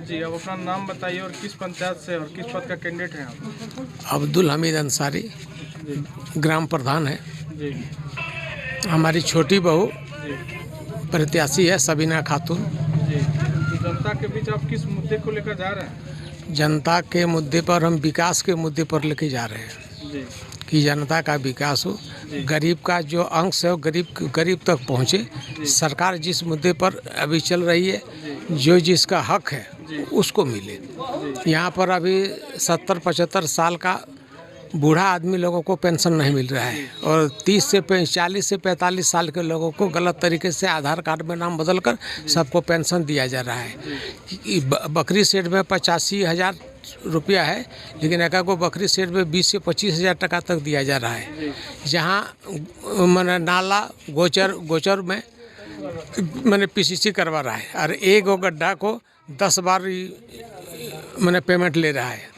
जी, अब अपना नाम बताइए और किस पंचायत से और किस पद का कैंडिडेट हैं आप? अब्दुल हमीद अंसारी जी ग्राम प्रधान है। जी हमारी छोटी बहू जी प्रत्याशी है सबीना खातून। जी। तो जनता के बीच आप किस मुद्दे को लेकर जा रहे हैं? जनता के मुद्दे पर हम विकास के मुद्दे पर लेके जा रहे हैं जी कि जनता का विकास हो, जी। गरीब का जो अंश है वो गरीब तक पहुँचे। सरकार जिस मुद्दे पर अभी चल रही है, जो जिसका हक है उसको मिले। यहाँ पर अभी 70-75 साल का बूढ़ा आदमी लोगों को पेंशन नहीं मिल रहा है और 40 से 45 साल के लोगों को गलत तरीके से आधार कार्ड में नाम बदलकर सबको पेंशन दिया जा रहा है। बकरी सेठ में 85,000 रुपया है, लेकिन एक को बकरी सेठ में 20 से 25,000 टका तक दिया जा रहा है। जहाँ मैंने नाला गोचर में मैंने पीसीसी करवा रहा है और एक गड्ढा को 10 बार मैंने पेमेंट ले रहा है।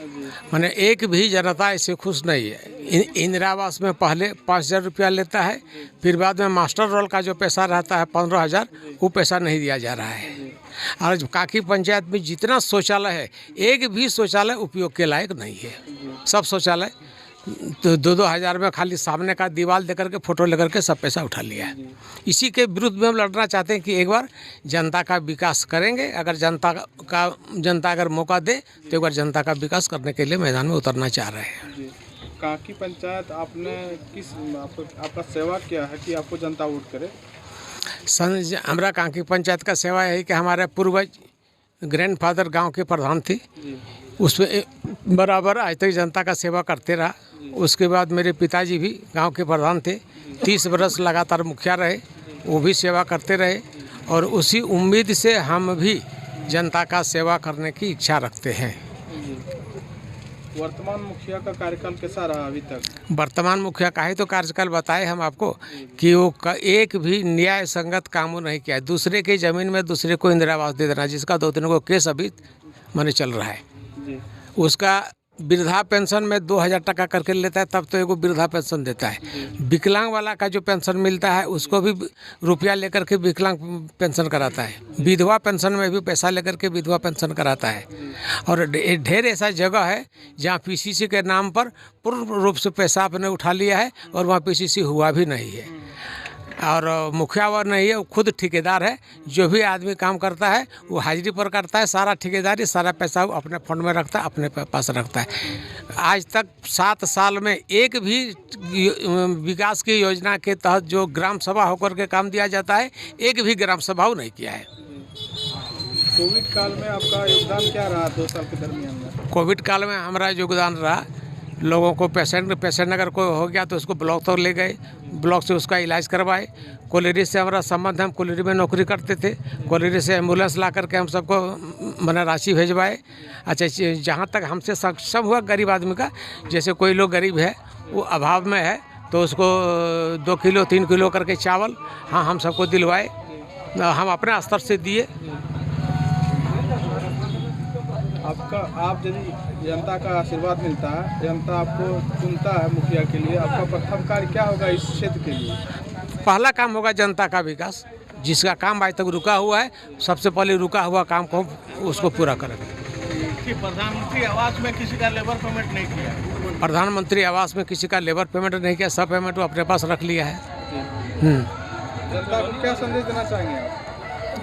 मैंने एक भी जनता इससे खुश नहीं है। इंदिरा आवास में पहले 5,000 रुपया लेता है, फिर बाद में मास्टर रोल का जो पैसा रहता है 15,000, वो पैसा नहीं दिया जा रहा है। और काकी पंचायत में जितना शौचालय है, एक भी शौचालय उपयोग के लायक नहीं है। सब शौचालय तो 2-2 हज़ार में खाली सामने का दीवार देकर के फोटो लेकर के सब पैसा उठा लिया है। इसी के विरुद्ध में हम लड़ना चाहते हैं कि एक बार जनता का विकास करेंगे। अगर जनता अगर मौका दे तो एक बार जनता का विकास करने के लिए मैदान में उतरना चाह रहे हैं। जी। काकी पंचायत आपने आपका सेवा क्या है कि आपको जनता वोट करे? हमारा काकी पंचायत का सेवा है कि हमारे पूर्वज ग्रैंडफादर गांव के प्रधान थे, उसमें बराबर आज तक जनता का सेवा करते रहा। उसके बाद मेरे पिताजी भी गांव के प्रधान थे, 30 बरस लगातार मुखिया रहे, वो भी सेवा करते रहे और उसी उम्मीद से हम भी जनता का सेवा करने की इच्छा रखते हैं। वर्तमान मुखिया का कार्यकाल कैसा रहा अभी तक? वर्तमान मुखिया का ही तो कार्यकाल बताए हम आपको कि वो एक भी न्याय संगत कामों नहीं किया है। दूसरे की ज़मीन में दूसरे को इंदिरा आवास दे देना, जिसका 2-3 को केस अभी मैंने चल रहा है। जी। उसका वृद्धा पेंशन में 2,000 टका करके लेता है, तब तो एगो वृद्धा पेंशन देता है। विकलांग वाला का जो पेंशन मिलता है उसको भी रुपया लेकर के विकलांग पेंशन कराता है। विधवा पेंशन में भी पैसा लेकर के विधवा पेंशन कराता है। और ढेर ऐसा जगह है जहाँ पीसीसी के नाम पर पूर्ण रूप से पैसा आपने उठा लिया है और वहाँ पीसीसी हुआ भी नहीं है। और मुखिया वो नहीं है, वो खुद ठेकेदार है। जो भी आदमी काम करता है वो हाजिरी पर करता है, सारा ठेकेदारी सारा पैसा वो अपने फंड में रखता है, अपने पास रखता है। आज तक 7 साल में एक भी विकास की योजना के तहत जो ग्राम सभा होकर के काम दिया जाता है, एक भी ग्राम सभा वो नहीं किया है। कोविड काल में आपका योगदान क्या रहा 2 साल के दरमियान में? कोविड काल में हमारा योगदान रहा, लोगों को पेशेंट अगर कोई हो गया तो उसको ब्लॉक तक ले गए, ब्लॉक से उसका इलाज करवाए। कोलेरी से हमारा संबंध है, हम कोलेरी में नौकरी करते थे, कोलेरी से एम्बुलेंस ला करके हम सबको मैंने राशि भेजवाए। अच्छा, जहाँ तक हमसे सक्षम हुआ गरीब आदमी का, जैसे कोई लोग गरीब है वो अभाव में है तो उसको 2 किलो 3 किलो करके चावल हम सबको दिलवाए, हम अपने स्तर से दिए। आप यदि जनता का आशीर्वाद मिलता है, जनता आपको चुनता है मुखिया के लिए, आपका प्रथम कार्य क्या होगा इस क्षेत्र के लिए? पहला काम होगा जनता का विकास। जिसका काम आज तक रुका हुआ है, सबसे पहले रुका हुआ काम को उसको पूरा करेंगे। प्रधानमंत्री आवास में किसी का लेबर पेमेंट नहीं किया? प्रधानमंत्री आवास में किसी का लेबर पेमेंट नहीं किया, सब पेमेंट वो अपने पास रख लिया है। जनता को क्या संदेश देना चाहेंगे आप?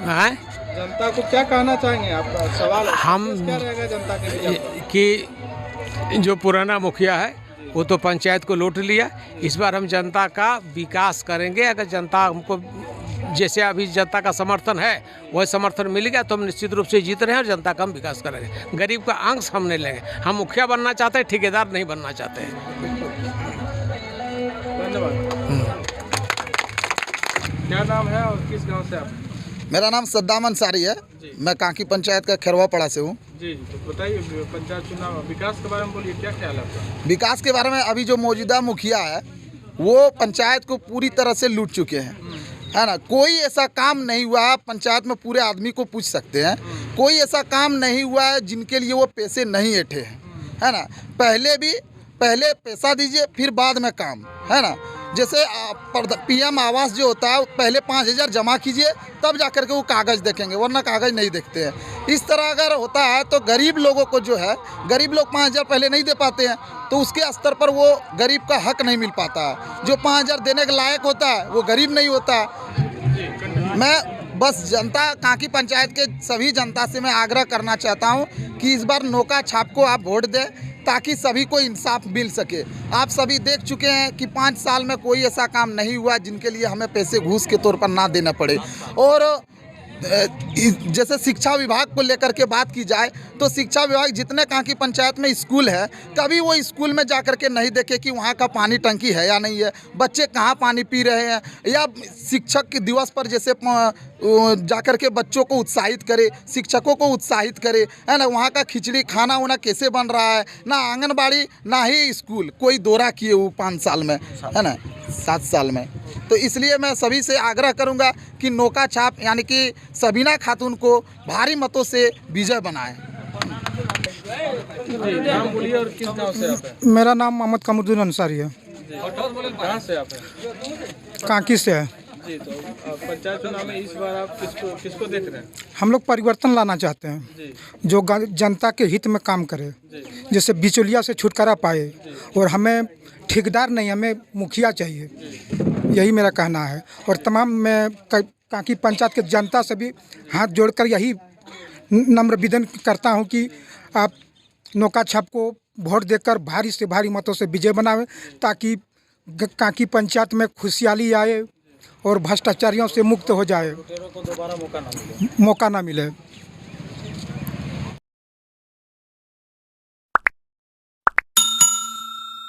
हैं? जनता को क्या कहना चाहेंगे? आपका सवाल हम क्या रहेगा जनता के लिए? कि जो पुराना मुखिया है वो तो पंचायत को लूट लिया, इस बार हम जनता का विकास करेंगे। अगर जनता हमको जैसे अभी जनता का समर्थन है वही समर्थन मिल गया तो हम निश्चित रूप से जीत रहे हैं और जनता का हम विकास करेंगे। गरीब का अंश हम नहीं लेंगे। हम मुखिया बनना चाहते हैं, ठेकेदार नहीं बनना चाहते हैं। धन्यवाद। क्या नाम है और किस गांव से आप? मेरा नाम सद्दाम अंसारी है, मैं काकी पंचायत का खैरवा पड़ा से हूँ। जी, तो बताइए पंचायत चुनाव विकास के बारे में बोलिए, क्या ख्याल है आपका? विकास के बारे में अभी जो मौजूदा मुखिया है वो पंचायत को पूरी तरह से लूट चुके हैं, है ना। कोई ऐसा काम नहीं हुआ है, पंचायत में पूरे आदमी को पूछ सकते हैं, कोई ऐसा काम नहीं हुआ है जिनके लिए वो पैसे नहीं ऐंठे हैं, है ना। पहले भी पहले पैसा दीजिए फिर बाद में काम, है ना। जैसे PM आवास जो होता है पहले 5,000 जमा कीजिए तब जा कर के वो कागज़ देखेंगे, वरना कागज़ नहीं देखते हैं। इस तरह अगर होता है तो गरीब लोगों को जो है, गरीब लोग 5,000 पहले नहीं दे पाते हैं, तो उसके स्तर पर वो गरीब का हक नहीं मिल पाता है। जो 5,000 देने के लायक होता है वो गरीब नहीं होता। मैं बस जनता, कांकी पंचायत के सभी जनता से मैं आग्रह करना चाहता हूं कि इस बार नौका छाप को आप वोट दें ताकि सभी को इंसाफ मिल सके। आप सभी देख चुके हैं कि 5 साल में कोई ऐसा काम नहीं हुआ जिनके लिए हमें पैसे घूस के तौर पर ना देना पड़े। और जैसे शिक्षा विभाग को लेकर के बात की जाए तो शिक्षा विभाग जितने कांकी पंचायत में स्कूल है, कभी वो स्कूल में जाकर के नहीं देखे कि वहाँ का पानी टंकी है या नहीं है, बच्चे कहाँ पानी पी रहे हैं, या शिक्षक के दिवस पर जैसे जाकर के बच्चों को उत्साहित करे, शिक्षकों को उत्साहित करे, है ना। वहाँ का खिचड़ी खाना वाना कैसे बन रहा है, ना आंगनबाड़ी ना ही स्कूल कोई दौरा किए वो 5 साल में, है ना, 7 साल में। तो इसलिए मैं सभी से आग्रह करूंगा कि नौका छाप यानी कि सबीना खातून को भारी मतों से विजय बनाएं। नाम बोलिए और किस गांव से आप हैं? मेरा नाम मोहम्मद कमरुद्दीन अंसारी है। कहाँ से आप हैं? कांकी से है जी। तो पंचायत चुनाव में इस बार आप किसको देख रहे हैं? हम लोग परिवर्तन लाना चाहते हैं जी। जो जनता के हित में काम करे, जैसे बिचौलिया से छुटकारा पाए। और हमें ठेकेदार नहीं, हमें मुखिया चाहिए, यही मेरा कहना है। और तमाम मैं कांकी पंचायत के जनता से भी हाथ जोड़कर यही नम्र निवेदन करता हूं कि आप नौका छाप को वोट देकर भारी से भारी मतों से विजय बनावें ताकि कांकी पंचायत में खुशहाली आए और भ्रष्टाचारियों से मुक्त हो जाए, दोबारा मौका ना मिले। मौका ना मिले।